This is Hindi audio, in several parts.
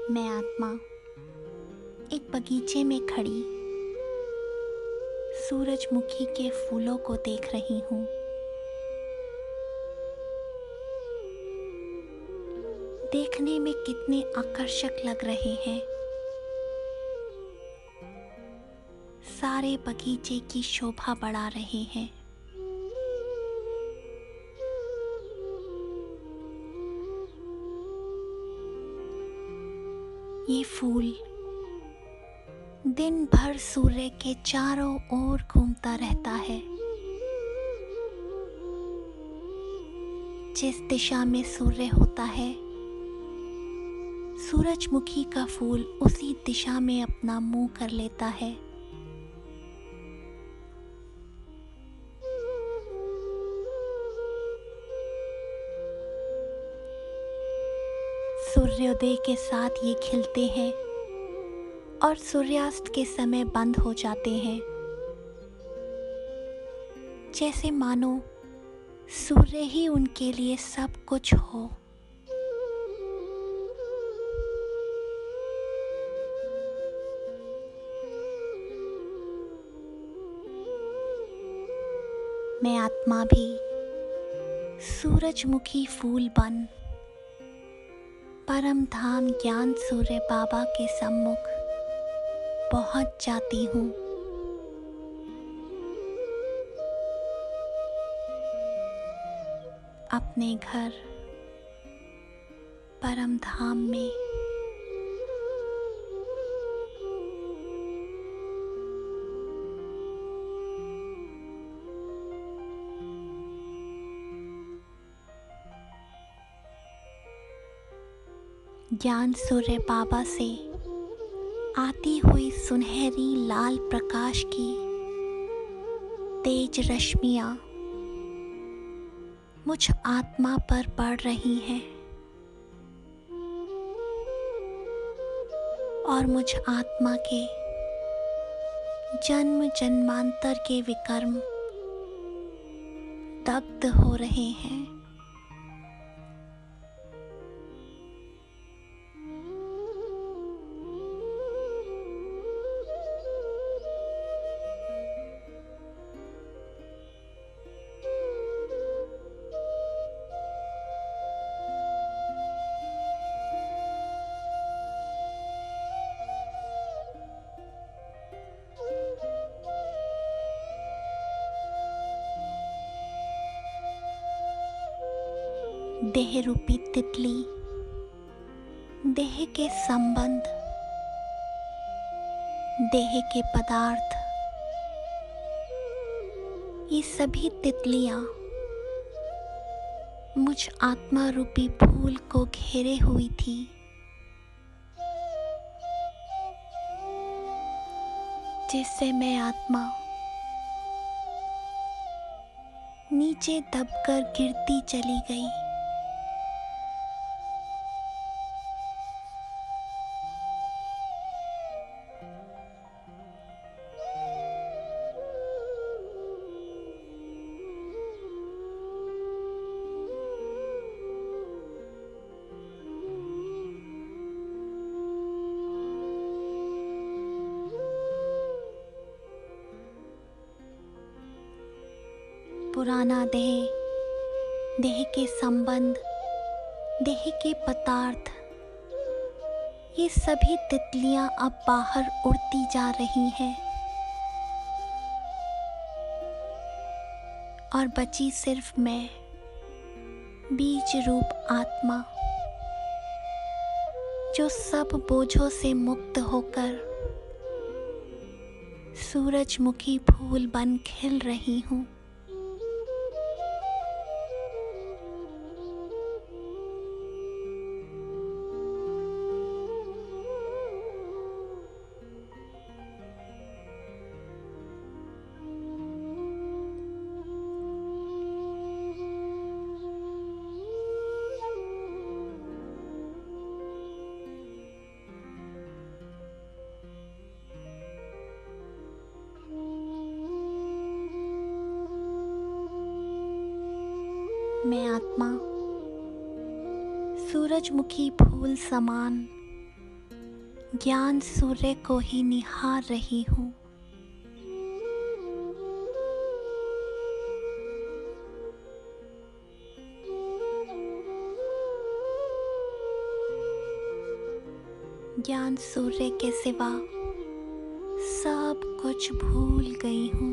मैं आत्मा एक बगीचे में खड़ी सूरजमुखी के फूलों को देख रही हूँ। देखने में कितने आकर्षक लग रहे हैं। सारे बगीचे की शोभा बढ़ा रहे हैं। ये फूल दिन भर सूर्य के चारों ओर घूमता रहता है। जिस दिशा में सूर्य होता है, सूरजमुखी का फूल उसी दिशा में अपना मुंह कर लेता है। सूर्योदय के साथ ये खिलते हैं और सूर्यास्त के समय बंद हो जाते हैं। जैसे मानो सूर्य ही उनके लिए सब कुछ हो। मैं आत्मा भी सूरजमुखी फूल बन परम धाम ज्ञान सूर्य बाबा के सम्मुख पहुंच जाती हूँ। अपने घर परम धाम में। ज्ञान सूर्य बाबा से आती हुई सुनहरी लाल प्रकाश की तेज रश्मियां मुझ आत्मा पर पड़ रही हैं और मुझ आत्मा के जन्म जन्मांतर के विकर्म दग्ध हो रहे हैं। देह रूपी तितली, देह के संबंध, देह के पदार्थ, ये सभी तितलियां मुझ आत्मा रूपी फूल को घेरे हुई थी। जिससे मैं आत्मा नीचे दबकर गिरती चली गई। पुराना देह, देह के संबंध, देह के पदार्थ, ये सभी तितलियां अब बाहर उड़ती जा रही हैं और बची सिर्फ मैं, बीज रूप आत्मा, जो सब बोझों से मुक्त होकर सूरजमुखी फूल बन खिल रही हूँ। मैं आत्मा सूरजमुखी फूल समान ज्ञान सूर्य को ही निहार रही हूँ। ज्ञान सूर्य के सिवा सब कुछ भूल गई हूँ।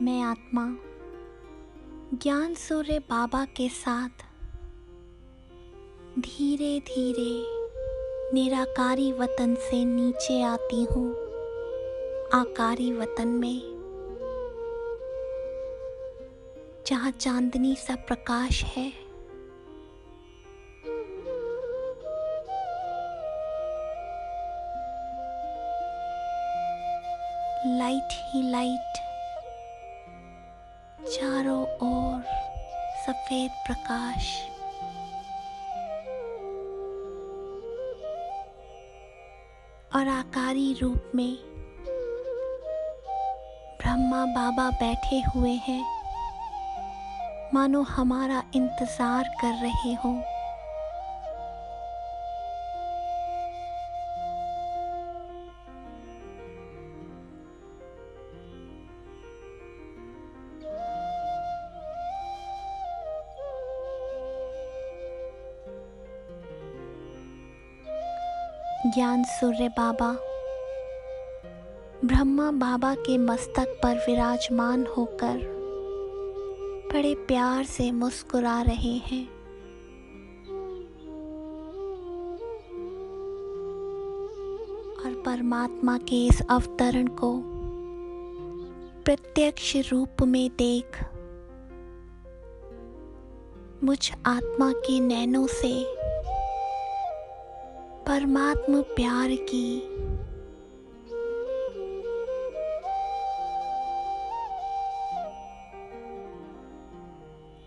मैं आत्मा ज्ञान सूर्य बाबा के साथ धीरे धीरे निराकारी वतन से नीचे आती हूँ, आकारी वतन में, जहाँ चांदनी सा प्रकाश है। लाइट ही लाइट, चारों ओर सफेद प्रकाश। और आकारी रूप में ब्रह्मा बाबा बैठे हुए हैं, मानो हमारा इंतजार कर रहे हों। ज्ञान सूर्य बाबा ब्रह्मा बाबा के मस्तक पर विराजमान होकर बड़े प्यार से मुस्कुरा रहे हैं। और परमात्मा के इस अवतरण को प्रत्यक्ष रूप में देख मुझ आत्मा के नैनों से परमात्मा प्यार की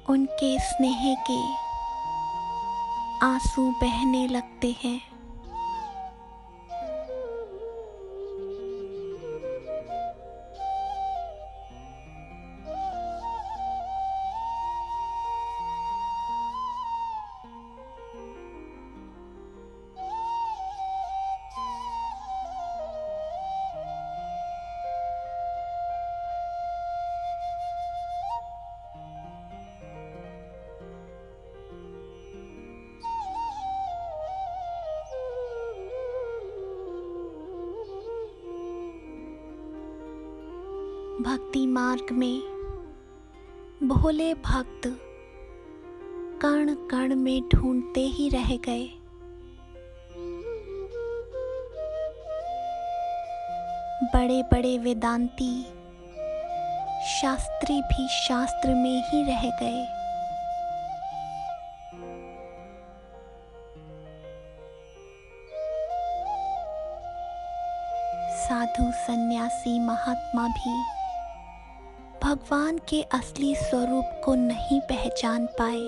उनके स्नेह के आंसू बहने लगते हैं। भक्ति मार्ग में भोले भक्त कण कण में ढूंढते ही रह गए। बड़े बड़े वेदांती शास्त्री भी शास्त्र में ही रह गए। साधु सन्यासी महात्मा भी भगवान के असली स्वरूप को नहीं पहचान पाए।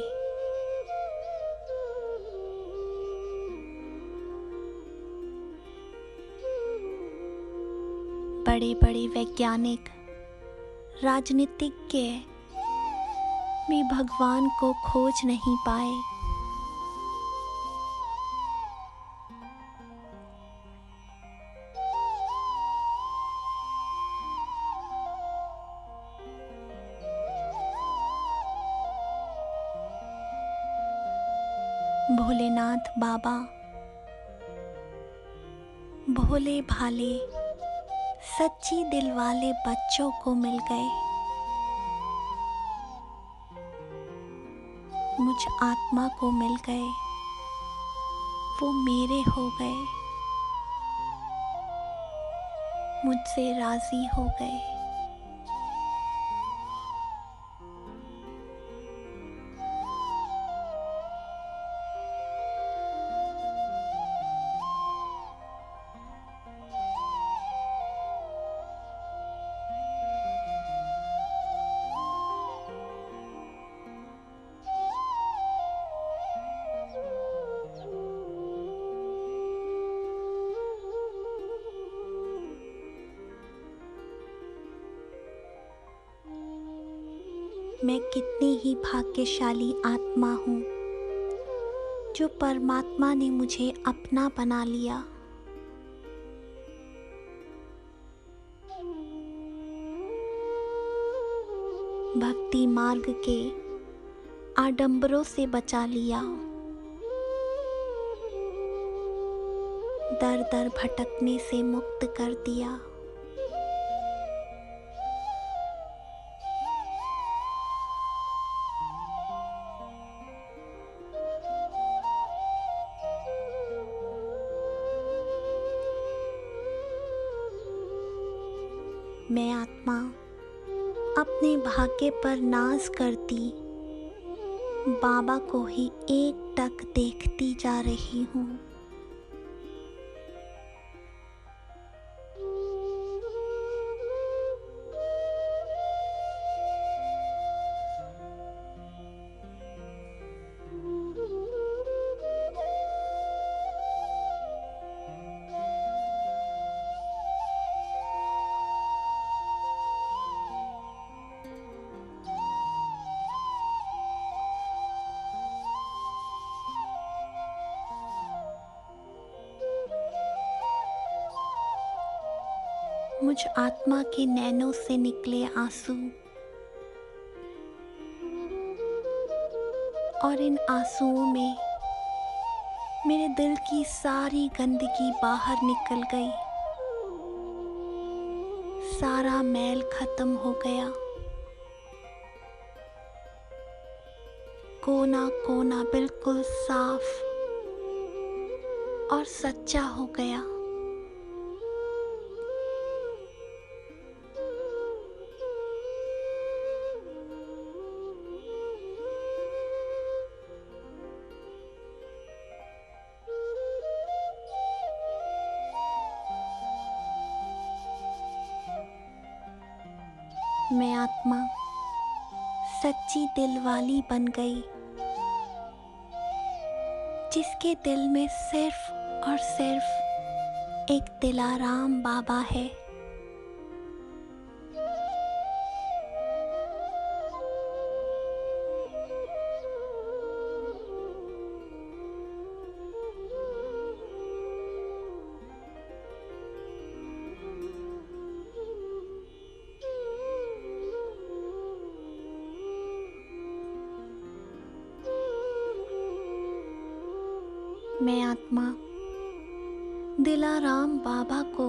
बड़े बड़े वैज्ञानिक, राजनीतिज्ञ भी भगवान को खोज नहीं पाए। भोलेनाथ बाबा भोले भाले सच्ची दिल वाले बच्चों को मिल गए। मुझ आत्मा को मिल गए, वो मेरे हो गए, मुझसे राजी हो गए। मैं कितनी ही भाग्यशाली आत्मा हूँ जो परमात्मा ने मुझे अपना बना लिया। भक्ति मार्ग के आडंबरों से बचा लिया, दर दर भटकने से मुक्त कर दिया। मैं आत्मा अपने भाग्य पर नाज करती बाबा को ही एकटक देखती जा रही हूँ। मुझ आत्मा के नैनों से निकले आंसू और इन आंसुओं में मेरे दिल की सारी गंदगी बाहर निकल गई। सारा मैल खत्म हो गया। कोना कोना बिल्कुल साफ और सच्चा हो गया। मैं आत्मा सच्ची दिल वाली बन गई, जिसके दिल में सिर्फ और सिर्फ एक दिलाराम बाबा है। मैं आत्मा दिलाराम बाबा को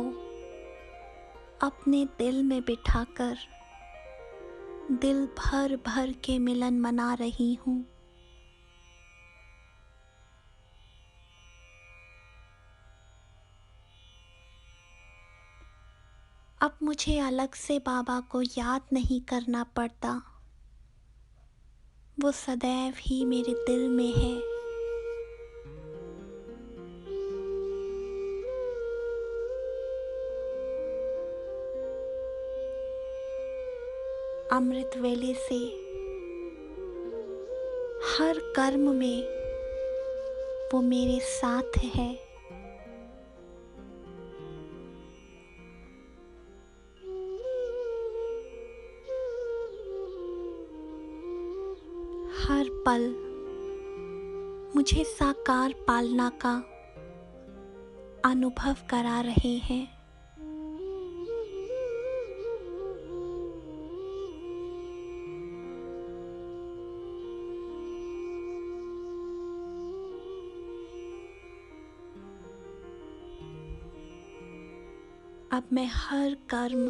अपने दिल में बिठाकर दिल भर भर के मिलन मना रही हूँ। अब मुझे अलग से बाबा को याद नहीं करना पड़ता, वो सदैव ही मेरे दिल में है। अमृत वेले से हर कर्म में वो मेरे साथ है। हर पल मुझे साकार पालना का अनुभव करा रहे हैं। अब मैं हर कर्म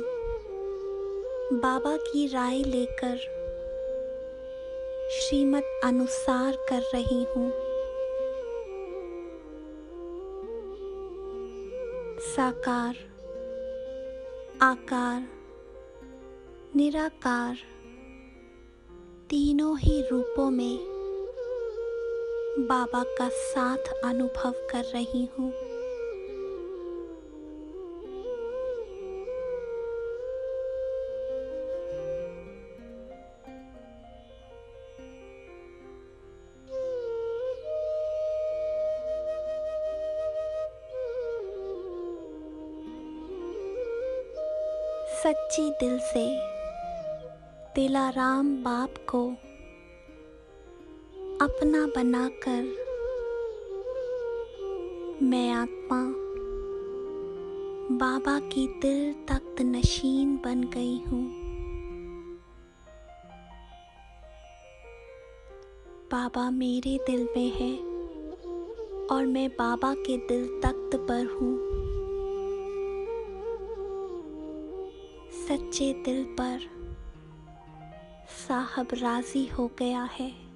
बाबा की राय लेकर श्रीमत अनुसार कर रही हूँ। साकार, आकार, निराकार तीनों ही रूपों में बाबा का साथ अनुभव कर रही हूँ। सच्ची दिल से दिलाराम बाप को अपना बनाकर मैं आत्मा बाबा की दिल तख्त नशीन बन गई हूँ। बाबा मेरे दिल में है और मैं बाबा के दिल तख्त पर हूँ। सच्चे दिल पर साहब राजी हो गया है।